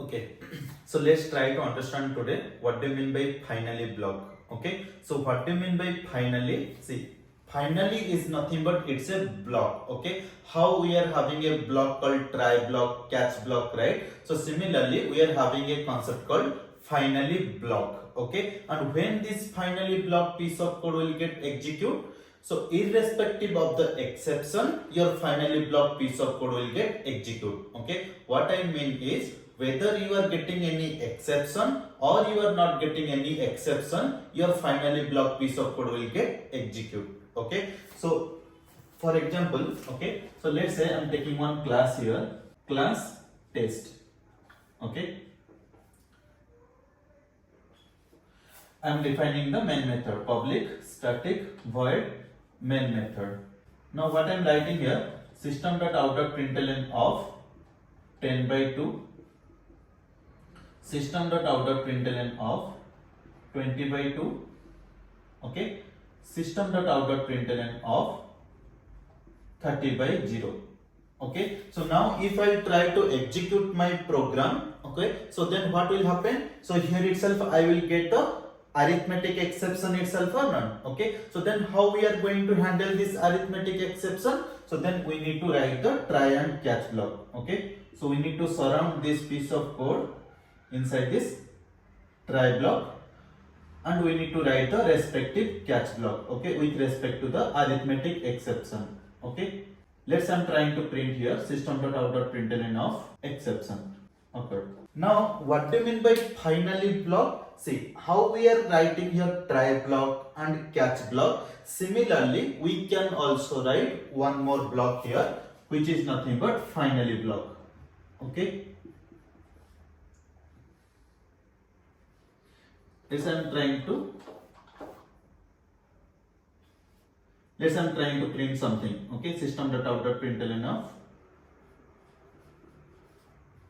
Okay, so let's try to understand today what do you mean by finally block. Okay, so what do you mean by finally? See, finally is nothing but it's a block. Okay, how we are having a block called try block, catch block, right? So similarly, we are having a concept called finally block. Okay, and when this finally block piece of code will get executed, so irrespective of the exception, your finally block piece of code will get executed. Okay, what I mean is whether you are getting any exception or you are not getting any exception, your finally block piece of code will get executed. Okay, so for example, okay, so let's say I'm taking one class here, class test. Okay, I'm defining the main method, public static void main method. Now what I'm writing here, system.out.println of 10/2, system.out.println of 20/2, okay, system.out.println of 30/0. Okay, so now if I try to execute my program, okay, so then what will happen? So here itself I will get the arithmetic exception itself or none. Okay, so then how we are going to handle this arithmetic exception? So then we need to write the try and catch block. Okay, so we need to surround this piece of code inside this try block, and we need to write the respective catch block, okay, with respect to the arithmetic exception. Okay, let's I'm trying to print here system.out.println of exception occurred. Now what do you mean by finally block? See how we are writing here try block and catch block. Similarly, we can also write one more block here, which is nothing but finally block. Okay, let's I'm trying to print something. Okay, system.out.println of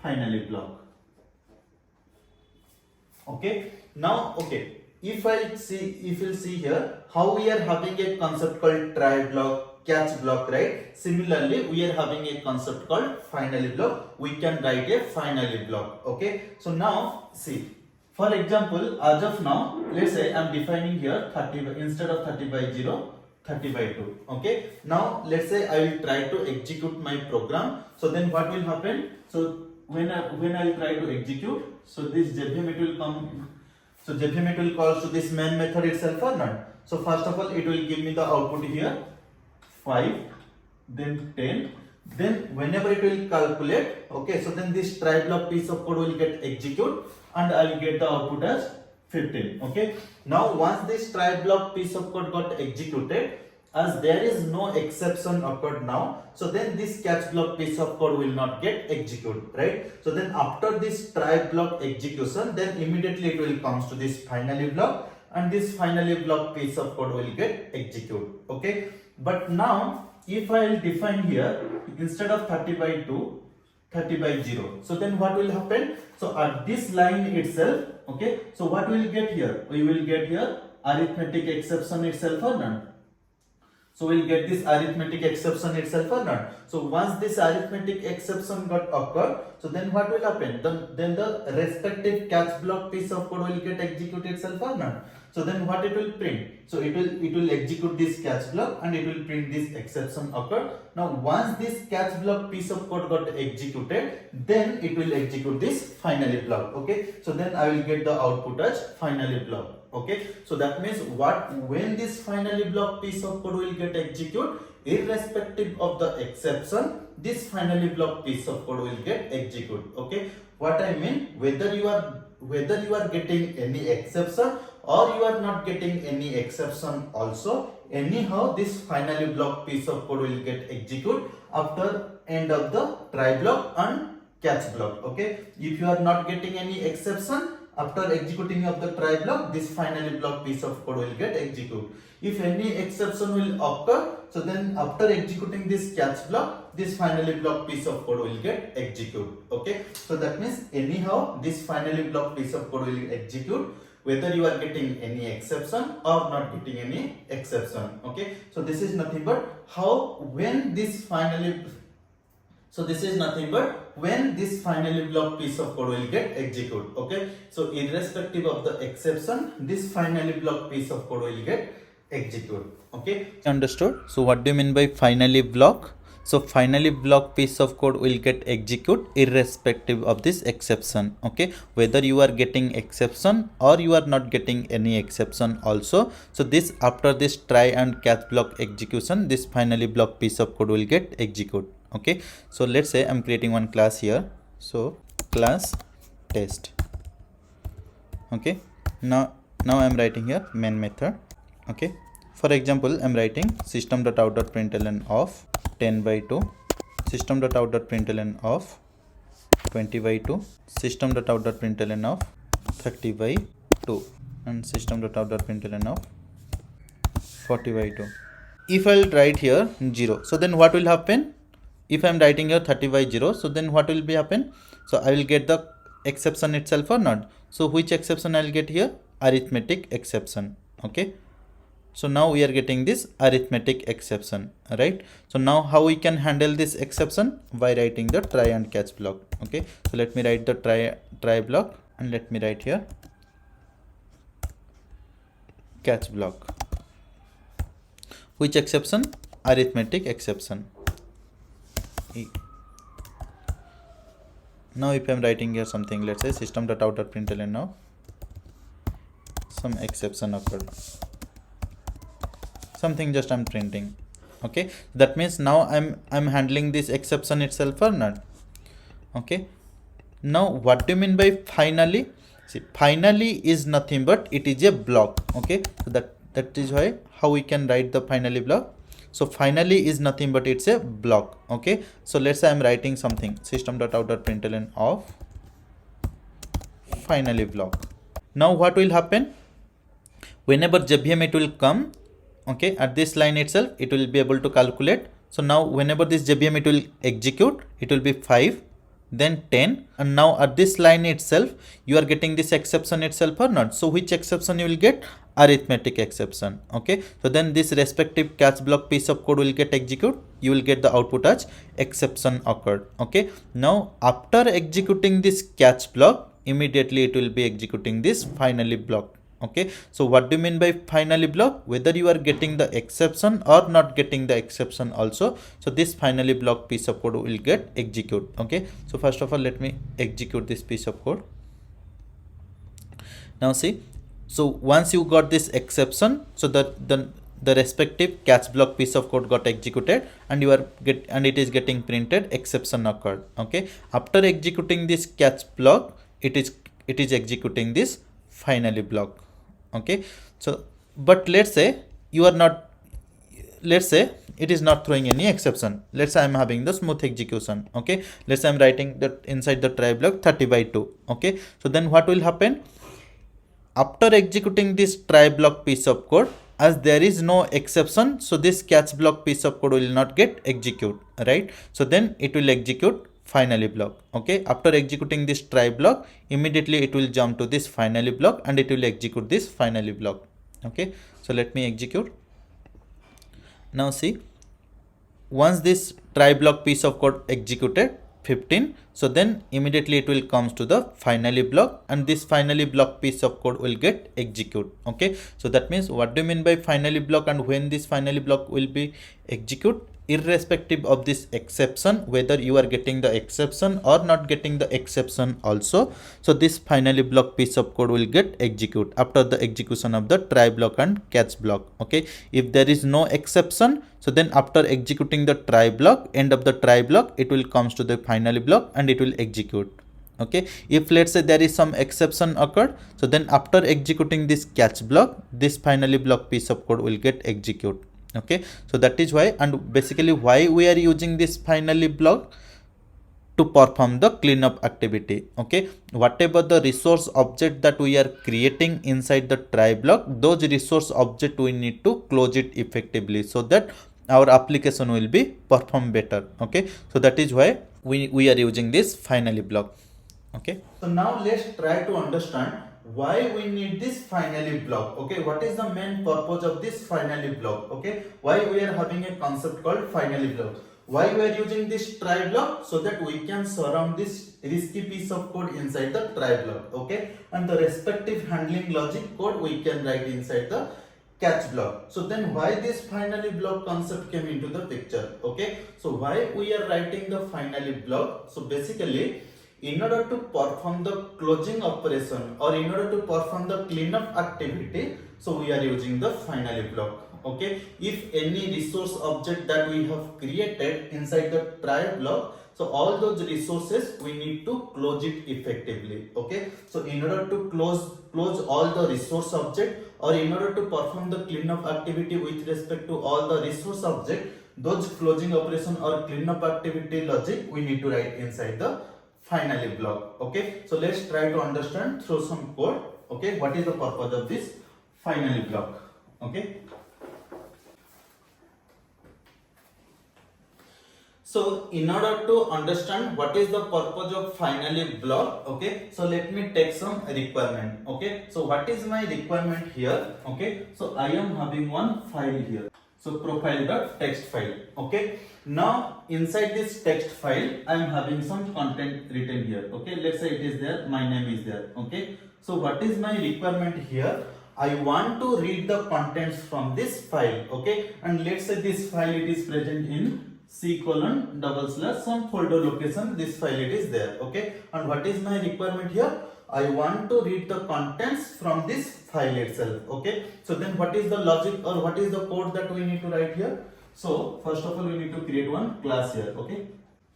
finally block. Okay, now okay, if you'll see here how we are having a concept called try block, catch block, right? Similarly, we are having a concept called finally block. We can write a finally block. Okay, so now see, for example, as of now, let's say I'm defining here 30 instead of 30/0, 30/2. Okay, now let's say I will try to execute my program. So then what will happen? So when I will try to execute, so this JVM it will come. So JVM it will call to this main method itself or not. So first of all, it will give me the output here 5, then 10. Then whenever it will calculate, okay, so then this try block piece of code will get executed and I will get the output as 15. Okay, now once this try block piece of code got executed, as there is no exception occurred now, so then this catch block piece of code will not get executed, right? So then after this try block execution, then immediately it will comes to this finally block, and this finally block piece of code will get executed. Okay, but now if I will define here instead of 30/2, 30/0, so then what will happen? So at this line itself, okay, so what we will get here? We will get here arithmetic exception itself or none. So we'll get this arithmetic exception itself or not. So once this arithmetic exception got occurred, so then what will happen? Then the respective catch block piece of code will get executed itself or not. So then what it will print? So it will execute this catch block and it will print this exception occurred. Now once this catch block piece of code got executed, then it will execute this finally block. Okay, so then I will get the output as finally block. Okay, so that means when this finally block piece of code will get executed, irrespective of the exception, this finally block piece of code will get executed. Okay, what I mean, whether you are getting any exception or you are not getting any exception also, anyhow this finally block piece of code will get executed after end of the try block and catch block. Okay, if you are not getting any exception, after executing of the try block, this finally block piece of code will get executed. If any exception will occur, so then after executing this catch block, this finally block piece of code will get executed. Okay, so that means anyhow this finally block piece of code will execute whether you are getting any exception or not getting any exception. Okay, so this is nothing but how when this finally, so this is nothing but when this finally block piece of code will get execute. Okay, so irrespective of the exception, this finally block piece of code will get execute. Okay, understood. So what do you mean by finally block? So finally block piece of code will get execute irrespective of this exception. Okay, whether you are getting exception or you are not getting any exception also. So this, after this try and catch block execution, this finally block piece of code will get execute. Okay, so let's say I'm creating one class here. So class test. Okay, now I'm writing here main method. Okay, for example, I'm writing system.out.println of 10 by 2, system.out.println of 20 by 2, system.out.println of 30 by 2, and system.out.println of 40 by 2. If I'll write here 0, so then what will happen? If I'm writing here 30 by 0, so then what will be happen? So I will get the exception itself or not? So which exception I'll get here? Arithmetic exception. Okay, so now we are getting this arithmetic exception, right? So now how we can handle this exception? By writing the try and catch block. Okay, so let me write the try block, and let me write here catch block. Which exception? Arithmetic exception. Now if I'm writing here something, let's say system.out.println, now some exception occurred, something just I'm printing. Okay, that means now I'm handling this exception itself or not? Okay, now what do you mean by finally? See, finally is nothing but it is a block. Okay, so that is why how we can write the finally block. So finally is nothing but it's a block. Okay, so let's say I'm writing something system.out.println of finally block. Now what will happen? Whenever JVM it will come, okay, at this line itself it will be able to calculate. So now whenever this JVM it will execute, it will be 5, then 10, and now at this line itself you are getting this exception itself or not? So which exception you will get? Arithmetic exception. Okay, so then this respective catch block piece of code will get execute. You will get the output as exception occurred. Okay, now after executing this catch block, immediately it will be executing this finally block. Okay, so what do you mean by finally block? Whether you are getting the exception or not getting the exception also, so this finally block piece of code will get execute. Okay, so first of all let me execute this piece of code. Now see, so once you got this exception, so the respective catch block piece of code got executed, and it is getting printed exception occurred. Okay, after executing this catch block, it is executing this finally block. Okay, so but let's say you are not, let's say it is not throwing any exception. Let's say I'm having the smooth execution. Okay, let's say I'm writing that inside the try block 30 by 2. Okay, so then what will happen? After executing this try block piece of code, as there is no exception, so this catch block piece of code will not get execute, right? So then it will execute finally block. Okay, after executing this try block, immediately it will jump to this finally block and it will execute this finally block. Okay, so let me execute. Now see, once this try block piece of code executed 15, so then immediately it will comes to the finally block, and this finally block piece of code will get execute. Okay, so that means what do you mean by finally block, and when this finally block will be execute? Irrespective of this exception, whether you are getting the exception or not getting the exception also, so this finally block piece of code will get execute after the execution of the try block and catch block. Okay, if there is no exception, so then after executing the try block, end of the try block, it will comes to the finally block and it will execute. Okay, if let's say there is some exception occurred, so then after executing this catch block, this finally block piece of code will get execute. Okay, so that is why, and basically why we are using this finally block, to perform the cleanup activity. Okay, whatever the resource object that we are creating inside the try block, those resource object we need to close it effectively, so that our application will be perform better. Okay, so that is why we are using this finally block. Okay, so now let's try to understand why we need this finally block. Okay, what is the main purpose of this finally block? Okay, why we are having a concept called finally block? Why we are using this try block? So that we can surround this risky piece of code inside the try block, okay, and the respective handling logic code we can write inside the catch block. So then why this finally block concept came into the picture, okay? So why we are writing the finally block? So basically, in order to perform the closing operation or in order to perform the cleanup activity, so we are using the finally block, okay? If any resource object that we have created inside the try block, so all those resources we need to close it effectively, okay? So in order to close all the resource object or in order to perform the cleanup activity with respect to all the resource object, those closing operation or cleanup activity logic we need to write inside the finally block, okay? So let's try to understand through some code, okay, what is the purpose of this finally block, okay? So in order to understand what is the purpose of finally block, okay, so let me take some requirement, okay? So what is my requirement here, okay? So I am having one file here, so profile.txt file, okay? Now inside this text file I am having some content written here, okay? Let's say it is there, my name is there, okay? So what is my requirement here? I want to read the contents from this file, okay? And let's say this file it is present in C:// some folder location, this file it is there, okay? And what is my requirement here? I want to read the contents from this file itself, okay? So then what is the logic or what is the code that we need to write here? So first of all we need to create one class here, okay?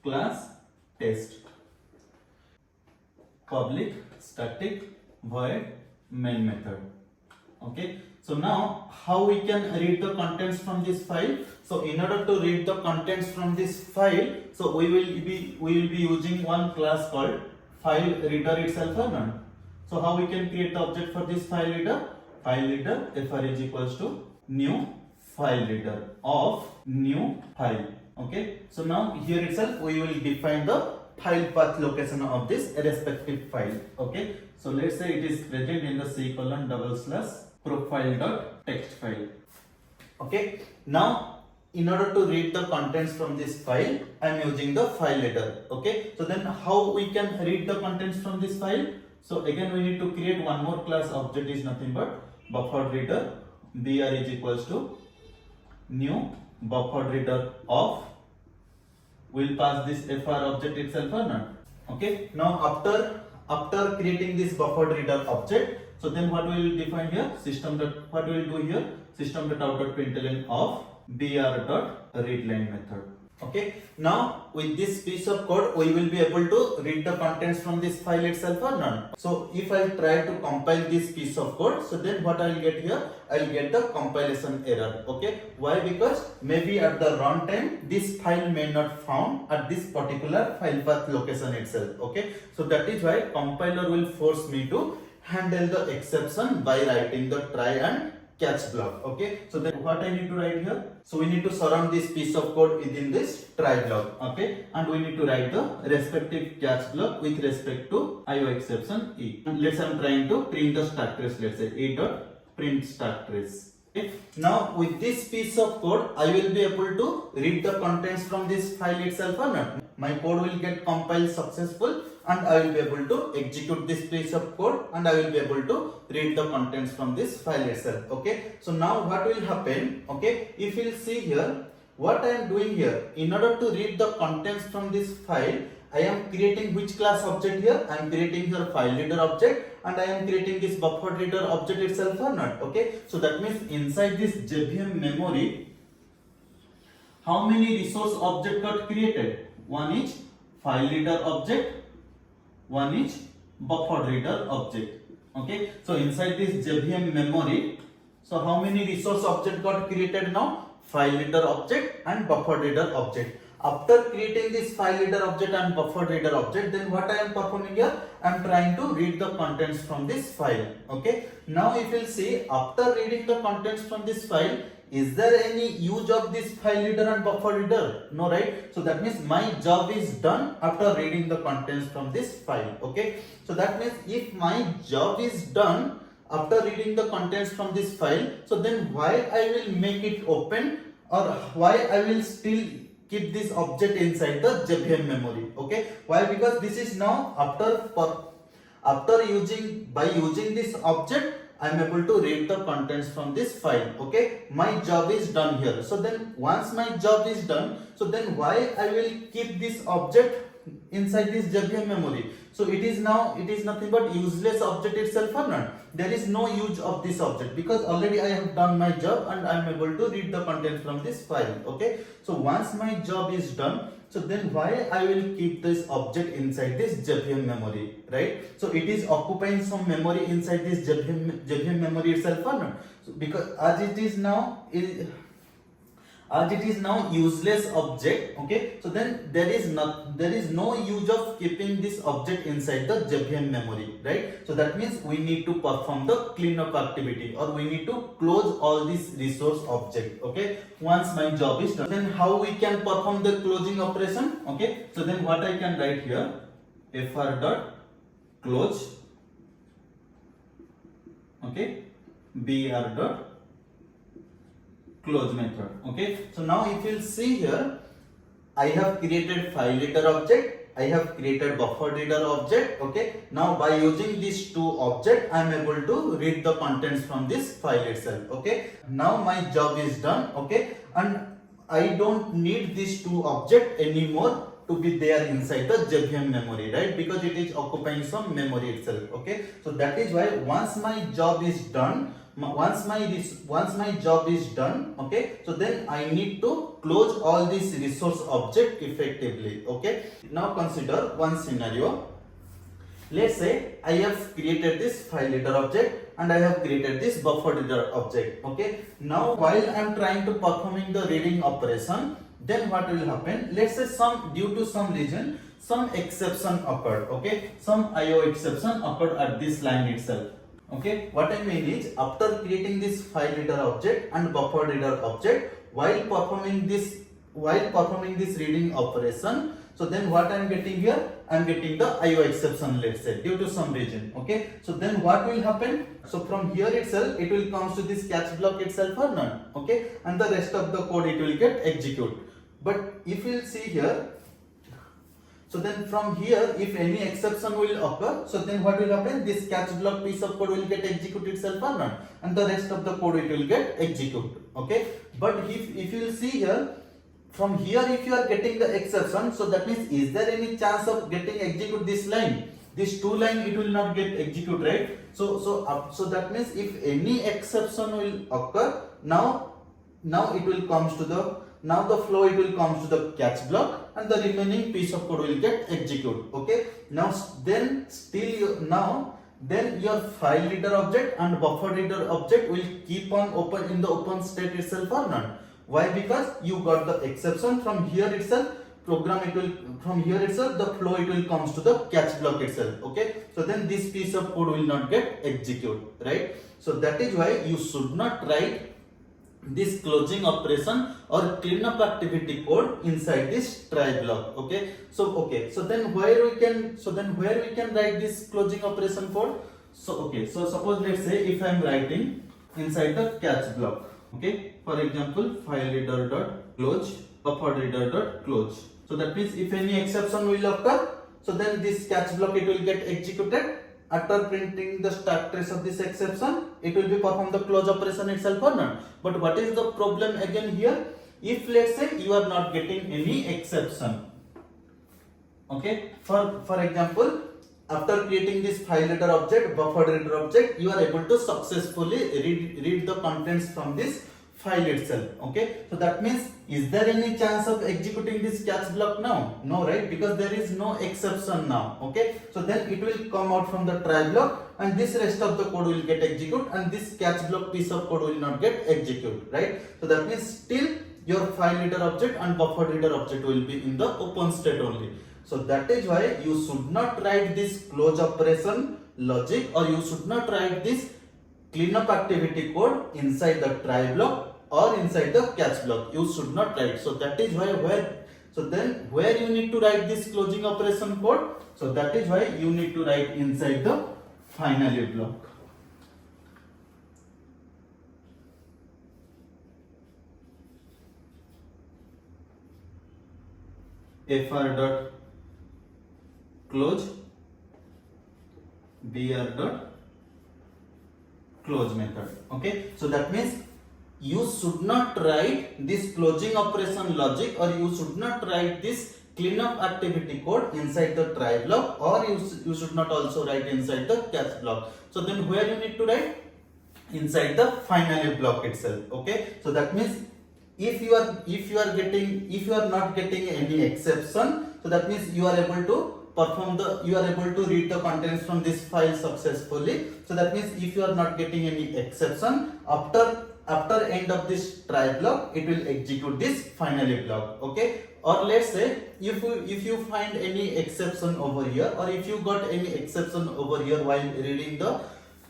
Class test, public static void main method, okay? So now how we can read the contents from this file? So in order to read the contents from this file, so we will be using one class called file reader itself or none. So how we can create the object for this file reader? File reader fr is equals to new file reader of new file, okay? So now here itself we will define the file path location of this respective file, okay? So let's say it is present in the C:// profile.txt file, okay? Now in order to read the contents from this file, I am using the file reader, okay? So then how we can read the contents from this file? So again we need to create one more class, object is nothing but buffered reader, br is equals to new buffered reader of, we'll pass this fr object itself or not, okay? Now after creating this buffered reader object, so then what we will define here? What we will do here? System.out.println of br.readLine method, okay? Now with this piece of code we will be able to read the contents from this file itself or none. So if I try to compile this piece of code, so then what I will get here? I will get the compilation error, okay? Why? Because maybe at the runtime this file may not found at this particular file path location itself, okay? So that is why compiler will force me to handle the exception by writing the try and catch block, okay? So then what I need to write here? So we need to surround this piece of code within this try block, okay? And we need to write the respective catch block with respect to IO exception E. And let's say I'm trying to print the stack trace, let's say A.print stack trace. Okay. Now with this piece of code, I will be able to read the contents from this file itself or not. My code will get compiled successful and I will be able to execute this piece of code and I will be able to read the contents from this file itself, okay? So now what will happen, okay? If you will see here, what I am doing here, in order to read the contents from this file, I am creating which class object here? I am creating here file reader object and I am creating this buffer reader object itself or not, okay? So that means inside this JVM memory, how many resource object got created? One is file reader object, one is buffer reader object, okay? So inside this JVM memory, so how many resource object got created now? File reader object and buffer reader object. After creating this file reader object and buffer reader object, then what I am performing here? I am trying to read the contents from this file, okay? Now if you will see, after reading the contents from this file, is there any use of this file reader and buffer reader? No, right? So that means my job is done after reading the contents from this file, okay? So that means if my job is done after reading the contents from this file, so then why I will make it open or why I will still keep this object inside the JVM memory. Okay, why? Because this is now after using this object, I am able to read the contents from this file. Okay, my job is done here. So then once my job is done, so then why I will keep this object inside this JVM memory? So it is nothing but useless object itself or not. There is no use of this object because already I have done my job and I am able to read the contents from this file. Okay, so once my job is done, so then why I will keep this object inside this JVM memory, right? So it is occupying some memory inside this JVM memory itself or not? So because as it is now useless object, okay, so then there is no use of keeping this object inside the JVM memory, right? So that means we need to perform the cleanup activity, or we need to close all these resource object. Okay, once my job is done, then how we can perform the closing operation? Okay, so then what I can write here, fr dot close, okay, br dot close method. Okay, so now if you'll see here, I have created file reader object, I have created buffer reader object. Okay, now by using these two objects, I am able to read the contents from this file itself. Okay, now my job is done. Okay, and I don't need these two objects anymore to be there inside the JVM memory, right? Because it is occupying some memory itself. Okay, so that is why once my job is done, once my job is done, okay, so then I need to close all these resource object effectively. Okay, now consider one scenario. Let's say I have created this file reader object and I have created this buffer reader object. Okay, now while I am trying to performing the reading operation, then what will happen? Let's say due to some reason some exception occurred. Okay, some IO exception occurred at this line itself. Okay, what I mean is, after creating this file reader object and buffer reader object, while performing this reading operation, so then what I am getting here? I am getting the IO exception, let's say, due to some reason. Okay, so then what will happen? So from here itself, it will come to this catch block itself or not. Okay, and the rest of the code it will get execute. But if you will see here, so then from here, if any exception will occur, so then what will happen? This catch block piece of code will get executed itself or not, and the rest of the code it will get executed. Okay, but if you will see here, from here if you are getting the exception, so that means is there any chance of getting execute this line? This two line it will not get execute, right? So that means if any exception will occur, now it will comes to the the flow it will comes to the catch block and the remaining piece of code will get execute. Okay, now then your file reader object and buffer reader object will keep on open in the open state itself or not. Why? Because you got the exception from here itself, from here itself the flow it will comes to the catch block itself. Okay, so then this piece of code will not get execute, right? So that is why you should not write this closing operation or cleanup activity code inside this try block. Okay, so then where we can write this closing operation code? So suppose let's say if I am writing inside the catch block, okay, for example file reader dot close, buffer reader dot close. So that means if any exception will occur, so then this catch block it will get executed. After printing the stack trace of this exception, it will be perform the close operation itself or not. But what is the problem again here? If let's say you are not getting any exception, okay, for example, after creating this file reader object, buffer reader object, you are able to successfully read the contents from this file itself. Okay, so that means is there any chance of executing this catch block now? No, right? Because there is no exception now. Okay, so then it will come out from the try block and this rest of the code will get executed and this catch block piece of code will not get executed, right? So that means still your file reader object and buffer reader object will be in the open state only. So that is why you should not write this close operation logic, or you should not write this cleanup activity code inside the try block or inside the catch block. You should not write. So that is why where you need to write this closing operation code? So that is why you need to write inside the finally block. fr dot close, br dot close method. Okay, so that means you should not write this closing operation logic, or you should not write this cleanup activity code inside the try block, or you should not also write inside the catch block. So then where you need to write? Inside the finally block itself. Okay, so that means if you are not getting any exception, so that means you are able to read the contents from this file successfully. So that means if you are not getting any exception, after end of this try block, it will execute this finally block. Okay, or let's say if you find any exception over here, or if you got any exception over here while reading the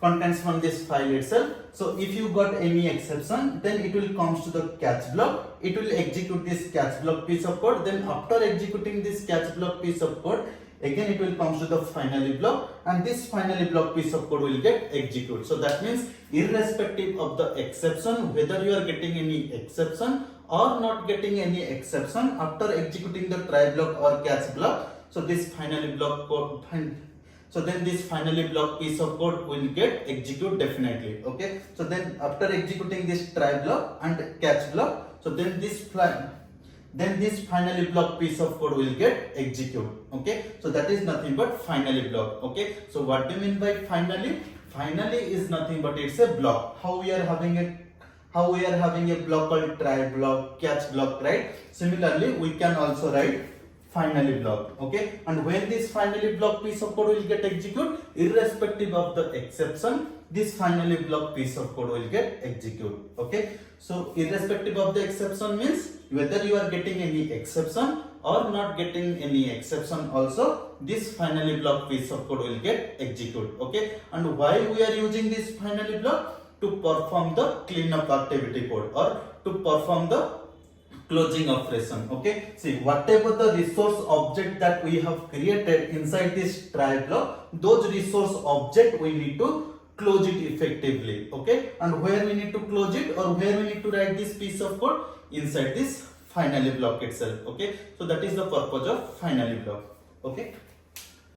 contents from this file itself, so if you got any exception, then it will comes to the catch block. It will execute this catch block piece of code. Then after executing this catch block piece of code, again it will comes to the finally block, and this finally block piece of code will get executed. So that means irrespective of the exception, whether you are getting any exception or not getting any exception, after executing the try block or catch block, so this finally block code so then this finally block piece of code will get executed definitely. Okay, so then after executing this try block and catch block, so then this finally block piece of code will get executed. Okay, so that is nothing but finally block. Okay, so what do you mean by finally? Finally is nothing but it's a block. How we are having a block called try block, catch block, right? Similarly, we can also write finally block. Okay, and when this finally block piece of code will get executed, irrespective of the exception, this finally block piece of code will get executed. Okay, so irrespective of the exception means whether you are getting any exception or not getting any exception, also this finally block piece of code will get executed. Okay, and why we are using this finally block? To perform the cleanup activity code, or to perform the closing operation. Okay, see, whatever the resource object that we have created inside this try block, those resource object we need to close it effectively. Okay, and where we need to close it, or where we need to write this piece of code? Inside this finally block itself. Okay, so that is the purpose of finally block. Okay.